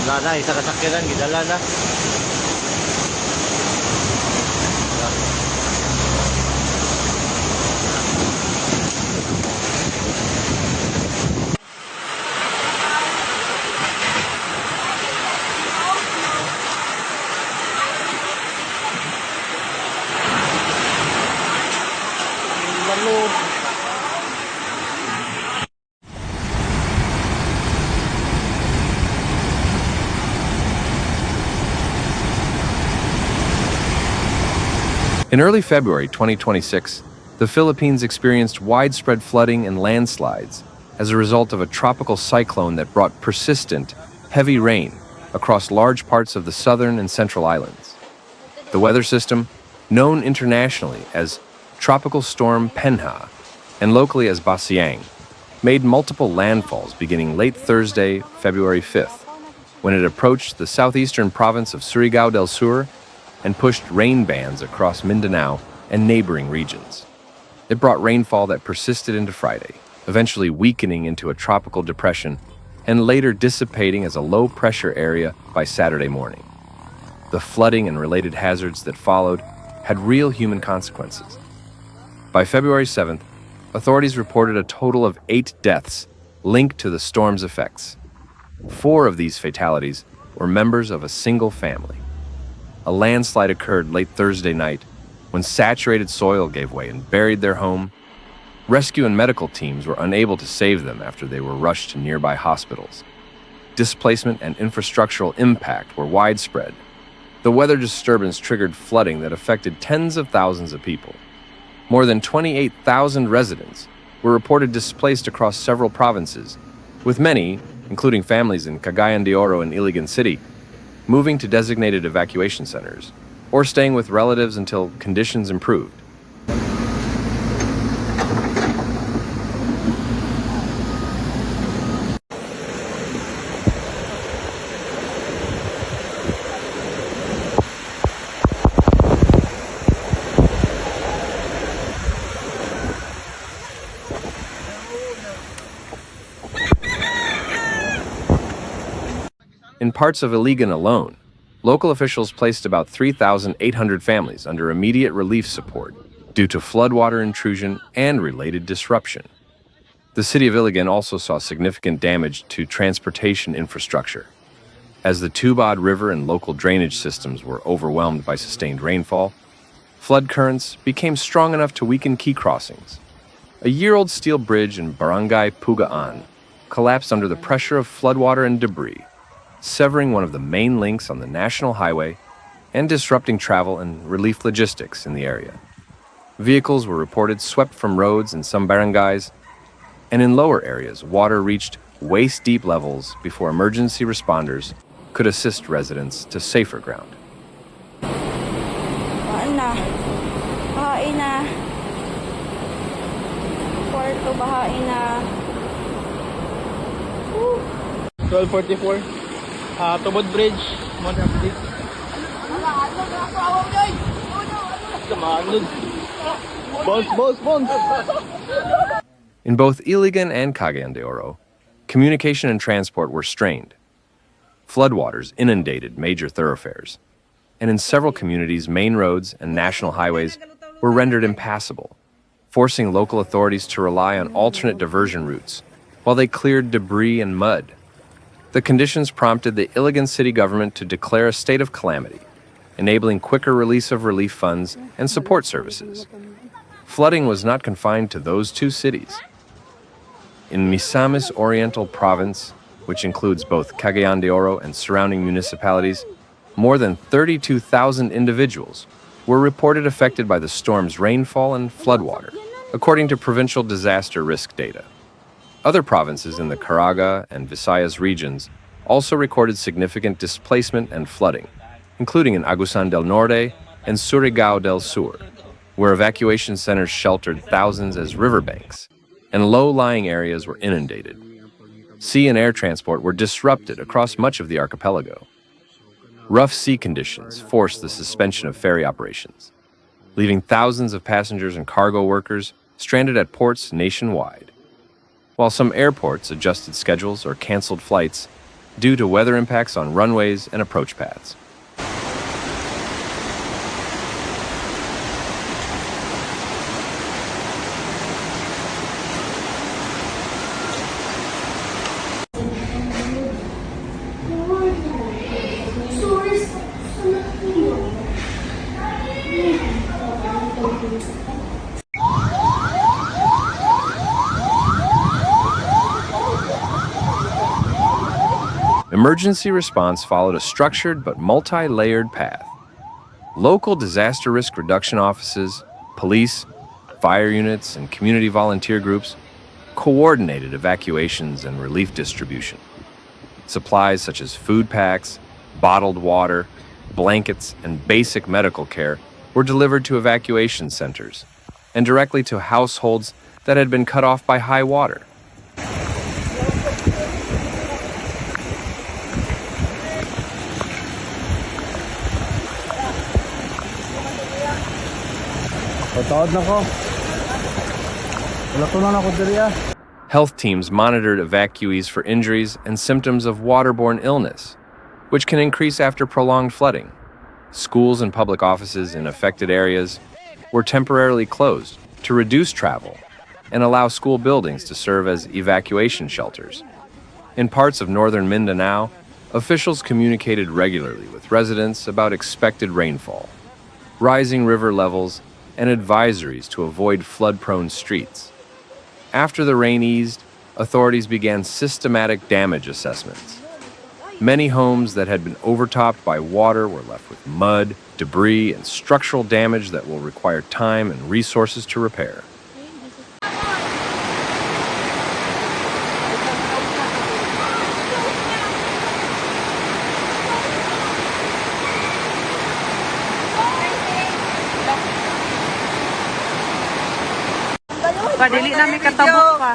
Wala na, isa kasakyanan, gidala na. In early February 2026, the Philippines experienced widespread flooding and landslides as a result of a tropical cyclone that brought persistent, heavy rain across large parts of the southern and central islands. The weather system, known internationally as Tropical Storm Penha and locally as Basyang, made multiple landfalls beginning late Thursday, February 5th, when it approached the southeastern province of Surigao del Sur and pushed rain bands across Mindanao and neighboring regions. It brought rainfall that persisted into Friday, eventually weakening into a tropical depression and later dissipating as a low-pressure area by Saturday morning. The flooding and related hazards that followed had real human consequences. By February 7th, authorities reported a total of 8 deaths linked to the storm's effects. 4 of these fatalities were members of a single family. A landslide occurred late Thursday night when saturated soil gave way and buried their home. Rescue and medical teams were unable to save them after they were rushed to nearby hospitals. Displacement and infrastructural impact were widespread. The weather disturbance triggered flooding that affected tens of thousands of people. More than 28,000 residents were reported displaced across several provinces, with many, including families in Cagayan de Oro and Iligan City, moving to designated evacuation centers, or staying with relatives until conditions improved. In parts of Iligan alone, local officials placed about 3,800 families under immediate relief support due to floodwater intrusion and related disruption. The city of Iligan also saw significant damage to transportation infrastructure. As the Tubod River and local drainage systems were overwhelmed by sustained rainfall, flood currents became strong enough to weaken key crossings. A year-old steel bridge in Barangay Pugaan collapsed under the pressure of floodwater and debris, severing one of the main links on the national highway and disrupting travel and relief logistics in the area. Vehicles were reported swept from roads in some barangays, and in lower areas, water reached waist-deep levels before emergency responders could assist residents to safer ground. Bahain na. Puerto bahain na. 12:44. Tubod Bridge, Monte Update. Bounce. In both Iligan and Cagayan de Oro, communication and transport were strained. Floodwaters inundated major thoroughfares, and in several communities, main roads and national highways were rendered impassable, forcing local authorities to rely on alternate diversion routes while they cleared debris and mud. The conditions prompted the Iligan city government to declare a state of calamity, enabling quicker release of relief funds and support services. Flooding was not confined to those 2 cities. In Misamis Oriental Province, which includes both Cagayan de Oro and surrounding municipalities, more than 32,000 individuals were reported affected by the storm's rainfall and floodwater, according to provincial disaster risk data. Other provinces in the Caraga and Visayas regions also recorded significant displacement and flooding, including in Agusan del Norte and Surigao del Sur, where evacuation centers sheltered thousands as riverbanks, and low-lying areas were inundated. Sea and air transport were disrupted across much of the archipelago. Rough sea conditions forced the suspension of ferry operations, leaving thousands of passengers and cargo workers stranded at ports nationwide. While some airports adjusted schedules or canceled flights, due to weather impacts on runways and approach paths. Emergency response followed a structured but multi-layered path. Local disaster risk reduction offices, police, fire units, and community volunteer groups coordinated evacuations and relief distribution. Supplies such as food packs, bottled water, blankets, and basic medical care were delivered to evacuation centers and directly to households that had been cut off by high water. Health teams monitored evacuees for injuries and symptoms of waterborne illness, which can increase after prolonged flooding. Schools and public offices in affected areas were temporarily closed to reduce travel and allow school buildings to serve as evacuation shelters. In parts of northern Mindanao, officials communicated regularly with residents about expected rainfall, rising river levels, and advisories to avoid flood-prone streets. After the rain eased, authorities began systematic damage assessments. Many homes that had been overtopped by water were left with mud, debris, and structural damage that will require time and resources to repair. Dili namin katabok pa.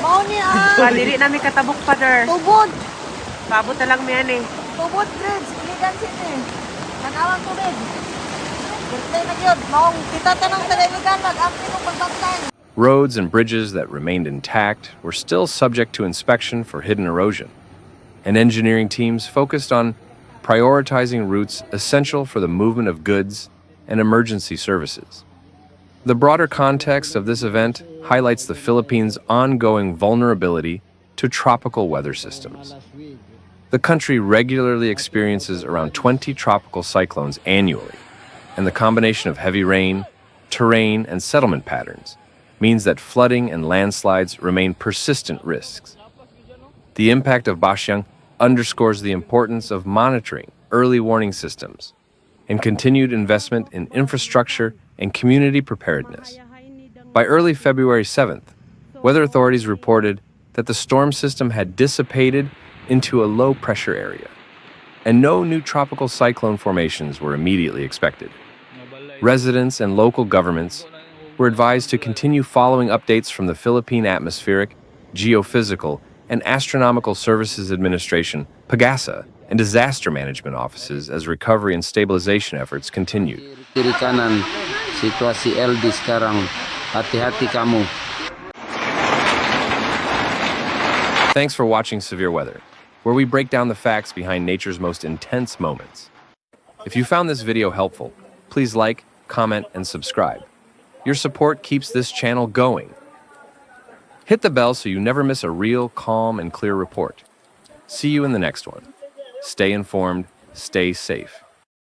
Mao ni Dili namin katabok pa der. tubod. Pabot na lang miyan eh. Tubod bridge, Iligan City. Nagawang tubig. Birthday na gyud. Maong titatanang sa Iligan nag-ampi ng pagbantay. Roads and bridges that remained intact were still subject to inspection for hidden erosion, and engineering teams focused on prioritizing routes essential for the movement of goods and emergency services. The broader context of this event highlights the Philippines' ongoing vulnerability to tropical weather systems. The country regularly experiences around 20 tropical cyclones annually, and the combination of heavy rain, terrain, and settlement patterns means that flooding and landslides remain persistent risks. The impact of Basyang underscores the importance of monitoring early warning systems and continued investment in infrastructure and community preparedness. By early February 7th, weather authorities reported that the storm system had dissipated into a low-pressure area, and no new tropical cyclone formations were immediately expected. Residents and local governments were advised to continue following updates from the Philippine Atmospheric, Geophysical, and Astronomical Services Administration, PAGASA, and disaster management offices as recovery and stabilization efforts continued. Kiri kanan, situasi LD sekarang, hati-hati kamu. Thanks for watching Severe Weather, where we break down the facts behind nature's most intense moments. If you found this video helpful, please like, comment, and subscribe. Your support keeps this channel going. Hit the bell so you never miss a real, calm, and clear report. See you in the next one. Stay informed, stay safe.